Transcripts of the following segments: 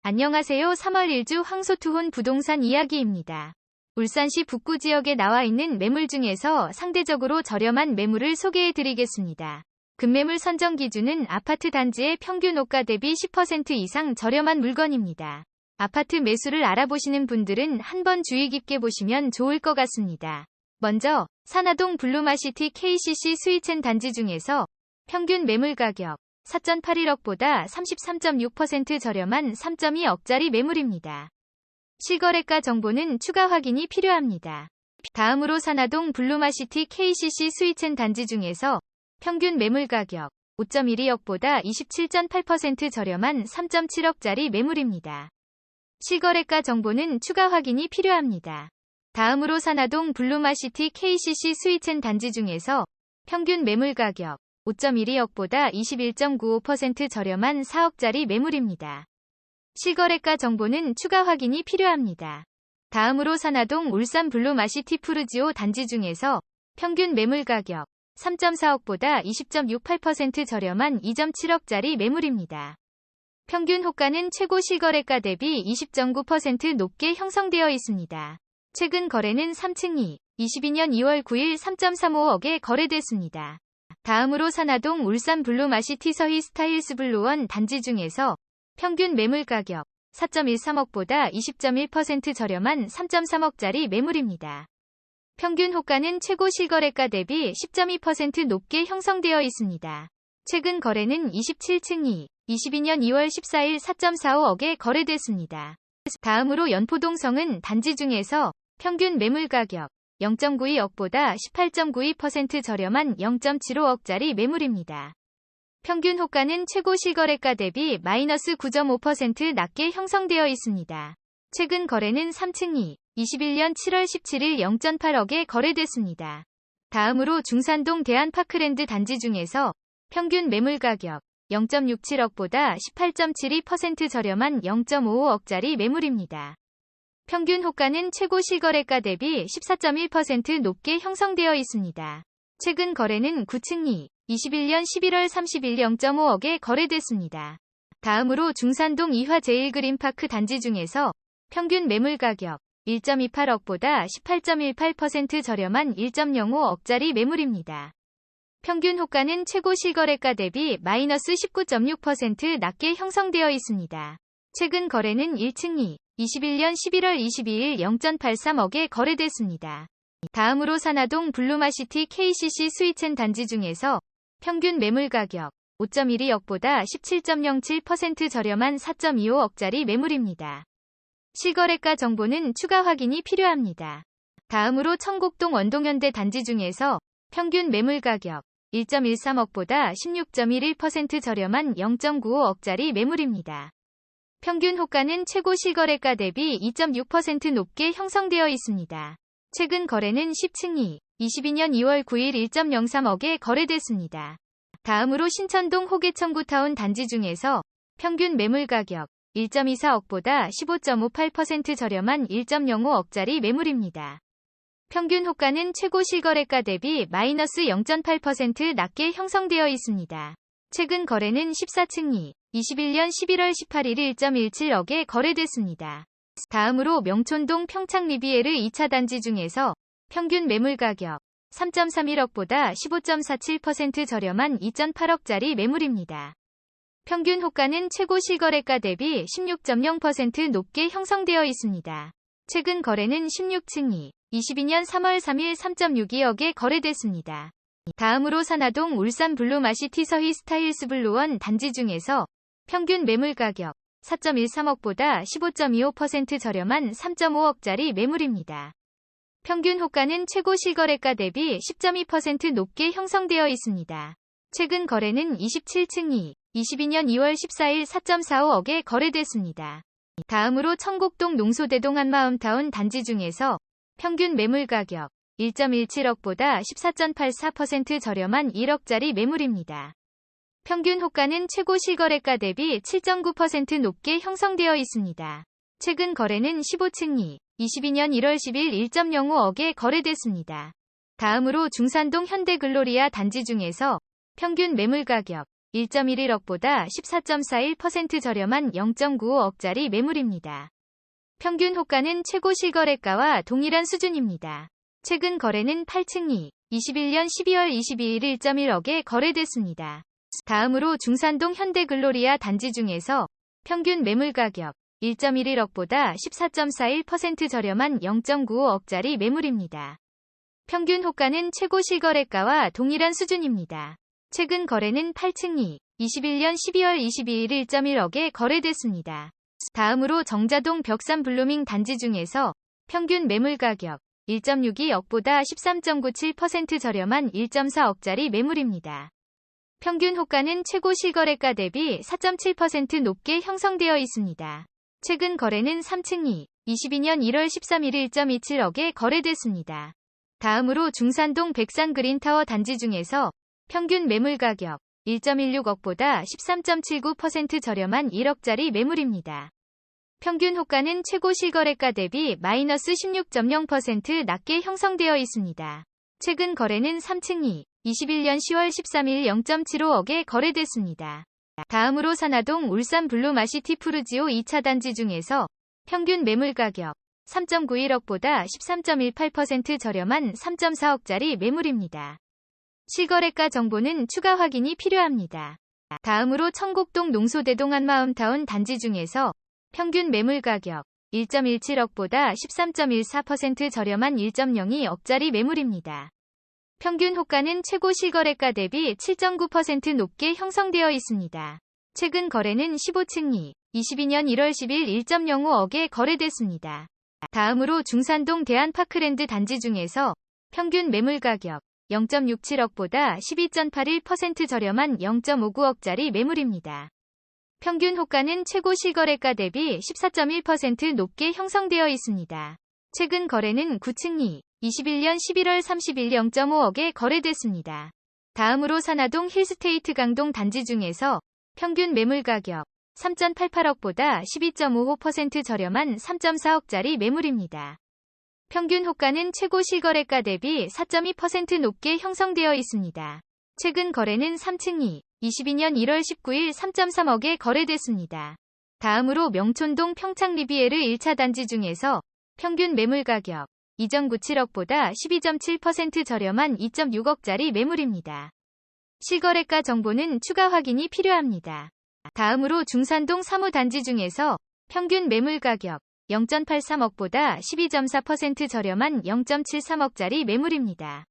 안녕하세요. 3월 1주 황소투혼 부동산 이야기입니다. 울산시 북구 지역에 나와 있는 매물 중에서 상대적으로 저렴한 매물을 소개해 드리겠습니다. 급매물 선정 기준은 아파트 단지의 평균 호가 대비 10% 이상 저렴한 물건입니다. 아파트 매수를 알아보시는 분들은 한번 주의 깊게 보시면 좋을 것 같습니다. 먼저 산화동 블루마시티 KCC 스위첸 단지 중에서 평균 매물 가격 4.81억보다 33.6% 저렴한 3.2억짜리 매물입니다. 실거래가 정보는 추가 확인이 필요합니다. 다음으로 산화동 블루마시티 KCC 스위첸 단지 중에서 평균 매물 가격 5.12억보다 27.8% 저렴한 3.7억짜리 매물입니다. 실거래가 정보는 추가 확인이 필요합니다. 다음으로 산화동 블루마시티 KCC 스위첸 단지 중에서 평균 매물 가격 5.12억보다 21.95% 저렴한 4억짜리 매물입니다. 실거래가 정보는 추가 확인이 필요합니다. 다음으로 산화동 울산 블루마시티 푸르지오 단지 중에서 평균 매물 가격 3.4억보다 20.68% 저렴한 2.7억짜리 매물입니다. 평균 호가는 최고 실거래가 대비 20.9% 높게 형성되어 있습니다. 최근 거래는 3층이 22년 2월 9일 3.35억에 거래됐습니다. 다음으로 산화동 울산 블루마시티 서희 스타일스 블루원 단지 중에서 평균 매물 가격 4.13억보다 20.1% 저렴한 3.3억짜리 매물입니다. 평균 호가는 최고 실거래가 대비 10.2% 높게 형성되어 있습니다. 최근 거래는 27층이 22년 2월 14일 4.45억에 거래됐습니다. 다음으로 연포동 성은 단지 중에서 평균 매물 가격 0.92억보다 18.92% 저렴한 0.75억짜리 매물입니다. 평균 호가는 최고 실거래가 대비 마이너스 9.5% 낮게 형성되어 있습니다. 최근 거래는 3층이 21년 7월 17일 0.8억에 거래됐습니다. 다음으로 중산동 대한파크랜드 단지 중에서 평균 매물 가격 0.67억보다 18.72% 저렴한 0.55억짜리 매물입니다. 평균 호가는 최고 실거래가 대비 14.1% 높게 형성되어 있습니다. 최근 거래는 9층이 21년 11월 30일 0.5억에 거래됐습니다. 다음으로 중산동 이화 제일그린파크 단지 중에서 평균 매물 가격 1.28억보다 18.18% 저렴한 1.05억짜리 매물입니다. 평균 호가는 최고 실거래가 대비 마이너스 19.6% 낮게 형성되어 있습니다. 최근 거래는 1층이 21년 11월 22일 0.83억에 거래됐습니다. 다음으로 산화동 블루마시티 KCC 스위첸 단지 중에서 평균 매물 가격 5.12억보다 17.07% 저렴한 4.25억짜리 매물입니다. 실거래가 정보는 추가 확인이 필요합니다. 다음으로 청곡동 원동현대 단지 중에서 평균 매물 가격 1.13억보다 16.11% 저렴한 0.95억짜리 매물입니다. 평균 호가는 최고 실거래가 대비 2.6% 높게 형성되어 있습니다. 최근 거래는 10층이 22년 2월 9일 1.03억에 거래됐습니다. 다음으로 신천동 호계청구타운 단지 중에서 평균 매물 가격 1.24억보다 15.58% 저렴한 1.05억짜리 매물입니다. 평균 호가는 최고 실거래가 대비 마이너스 0.8% 낮게 형성되어 있습니다. 최근 거래는 14층이 21년 11월 18일 1.17억에 거래됐습니다. 다음으로 명촌동 평창 리비에르 2차 단지 중에서 평균 매물 가격 3.31억보다 15.47% 저렴한 2.8억짜리 매물입니다. 평균 호가는 최고 실거래가 대비 16.0% 높게 형성되어 있습니다. 최근 거래는 16층이 22년 3월 3일 3.62억에 거래됐습니다. 다음으로 산화동 울산 블루마시티 서희 스타일스 블루원 단지 중에서 평균 매물 가격 4.13억보다 15.25% 저렴한 3.5억짜리 매물입니다. 평균 호가는 최고 실거래가 대비 10.2% 높게 형성되어 있습니다. 최근 거래는 27층이 22년 2월 14일 4.45억에 거래됐습니다. 다음으로 청곡동 농소대동 한마음타운 단지 중에서 평균 매물 가격 1.17억보다 14.84% 저렴한 1억짜리 매물입니다. 평균 호가는 최고 실거래가 대비 7.9% 높게 형성되어 있습니다. 최근 거래는 15층이 22년 1월 10일 1.05억에 거래됐습니다. 다음으로 중산동 현대글로리아 단지 중에서 평균 매물 가격 1.11억보다 14.41% 저렴한 0.95억짜리 매물입니다. 평균 호가는 최고 실거래가와 동일한 수준입니다. 최근 거래는 8층이 21년 12월 22일 1.1억에 거래됐습니다. 다음으로 중산동 현대글로리아 단지 중에서 평균 매물 가격 1.11억보다 14.41% 저렴한 0.95억짜리 매물입니다. 평균 호가는 최고 실거래가와 동일한 수준입니다. 최근 거래는 8층이 21년 12월 22일 1.1억에 거래됐습니다. 다음으로 정자동 벽산 블루밍 단지 중에서 평균 매물 가격 1.62억보다 13.97% 저렴한 1.4억짜리 매물입니다. 평균 호가는 최고 실거래가 대비 4.7% 높게 형성되어 있습니다. 최근 거래는 3층이 22년 1월 13일 1.27억에 거래됐습니다. 다음으로 중산동 백산 그린타워 단지 중에서 평균 매물 가격 1.16억보다 13.79% 저렴한 1억짜리 매물입니다. 평균 호가는 최고 실거래가 대비 마이너스 16.0% 낮게 형성되어 있습니다. 최근 거래는 3층이 21년 10월 13일 0.75억에 거래됐습니다. 다음으로 산화동 울산 블루마시티 푸르지오 2차 단지 중에서 평균 매물 가격 3.91억보다 13.18% 저렴한 3.4억짜리 매물입니다. 실거래가 정보는 추가 확인이 필요합니다. 다음으로 청곡동 농소대동 한마음타운 단지 중에서 평균 매물 가격 1.17억보다 13.14% 저렴한 1.02억짜리 매물입니다. 평균 호가는 최고 실거래가 대비 7.9% 높게 형성되어 있습니다. 최근 거래는 15층이 22년 1월 10일 1.05억에 거래됐습니다. 다음으로 중산동 대한파크랜드 단지 중에서 평균 매물 가격 0.67억보다 12.81% 저렴한 0.59억짜리 매물입니다. 평균 호가는 최고 실거래가 대비 14.1% 높게 형성되어 있습니다. 최근 거래는 9층이 21년 11월 30일 0.5억에 거래됐습니다. 다음으로 산화동 힐스테이트 강동 단지 중에서 평균 매물 가격 3.88억보다 12.55% 저렴한 3.4억짜리 매물입니다. 평균 호가는 최고 실거래가 대비 4.2% 높게 형성되어 있습니다. 최근 거래는 3층이 22년 1월 19일 3.3억에 거래됐습니다. 다음으로 명촌동 평창 리비에르 1차 단지 중에서 평균 매물 가격 2.97억보다 12.7% 저렴한 2.6억짜리 매물입니다. 실거래가 정보는 추가 확인이 필요합니다. 다음으로 중산동 사무단지 중에서 평균 매물 가격 0.83억보다 12.4% 저렴한 0.73억짜리 매물입니다.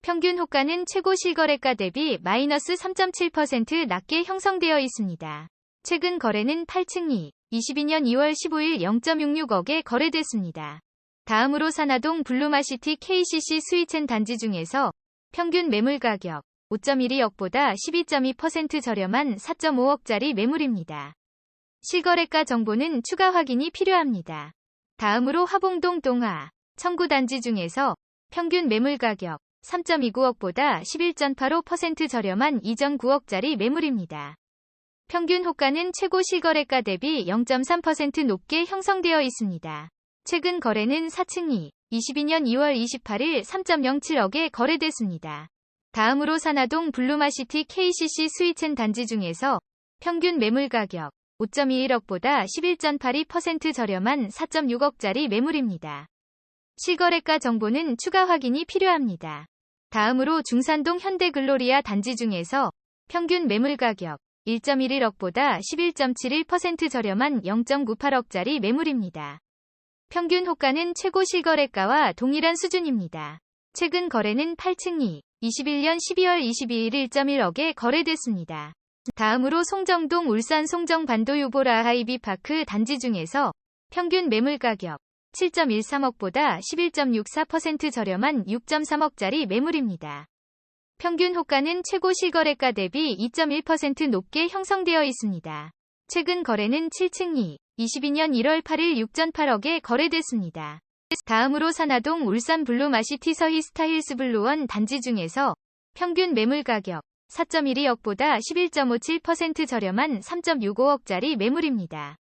평균 호가는 최고 실거래가 대비 마이너스 3.7% 낮게 형성되어 있습니다. 최근 거래는 8층이 22년 2월 15일 0.66억에 거래됐습니다. 다음으로 산화동 블루마시티 KCC 스위첸 단지 중에서 평균 매물 가격 5.12억보다 12.2% 저렴한 4.5억짜리 매물입니다. 실거래가 정보는 추가 확인이 필요합니다. 다음으로 화봉동 동화 청구 단지 중에서 평균 매물 가격 3.29억보다 11.85% 저렴한 2.9억짜리 매물입니다. 평균 호가는 최고 실거래가 대비 0.3% 높게 형성되어 있습니다. 최근 거래는 4층이 22년 2월 28일 3.07억에 거래됐습니다. 다음으로 산화동 블루마시티 KCC 스위첸 단지 중에서 평균 매물 가격 5.21억보다 11.82% 저렴한 4.6억짜리 매물입니다. 실거래가 정보는 추가 확인이 필요합니다. 다음으로 중산동 현대글로리아 단지 중에서 평균 매물 가격 1.11억보다 11.71% 저렴한 0.98억짜리 매물입니다. 평균 호가는 최고 실거래가와 동일한 수준입니다. 최근 거래는 8층이 21년 12월 22일 1.1억에 거래됐습니다. 다음으로 송정동 울산 송정반도 유보라 하이비파크 단지 중에서 평균 매물 가격 7.13억보다 11.64% 저렴한 6.3억짜리 매물입니다. 평균 호가는 최고 실거래가 대비 2.1% 높게 형성되어 있습니다. 최근 거래는 7층이 22년 1월 8일 6.8억에 거래됐습니다. 다음으로 산화동 울산 블루마시티 서희 스타힐스 블루원 단지 중에서 평균 매물 가격 4.12억보다 11.57% 저렴한 3.65억짜리 매물입니다.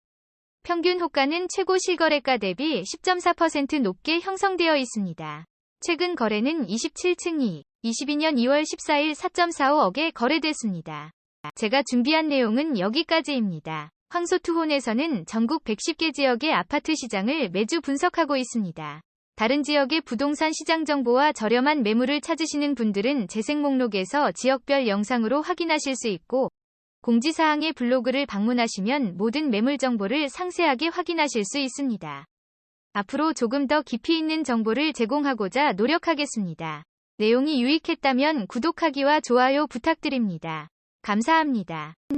평균 호가는 최고 실거래가 대비 10.4% 높게 형성되어 있습니다. 최근 거래는 27층이 22년 2월 14일 4.45억에 거래됐습니다. 제가 준비한 내용은 여기까지입니다. 황소투혼에서는 전국 110개 지역의 아파트 시장을 매주 분석하고 있습니다. 다른 지역의 부동산 시장 정보와 저렴한 매물을 찾으시는 분들은 재생 목록에서 지역별 영상으로 확인하실 수 있고, 공지사항의 블로그를 방문하시면 모든 매물 정보를 상세하게 확인하실 수 있습니다. 앞으로 조금 더 깊이 있는 정보를 제공하고자 노력하겠습니다. 내용이 유익했다면 구독하기와 좋아요 부탁드립니다. 감사합니다.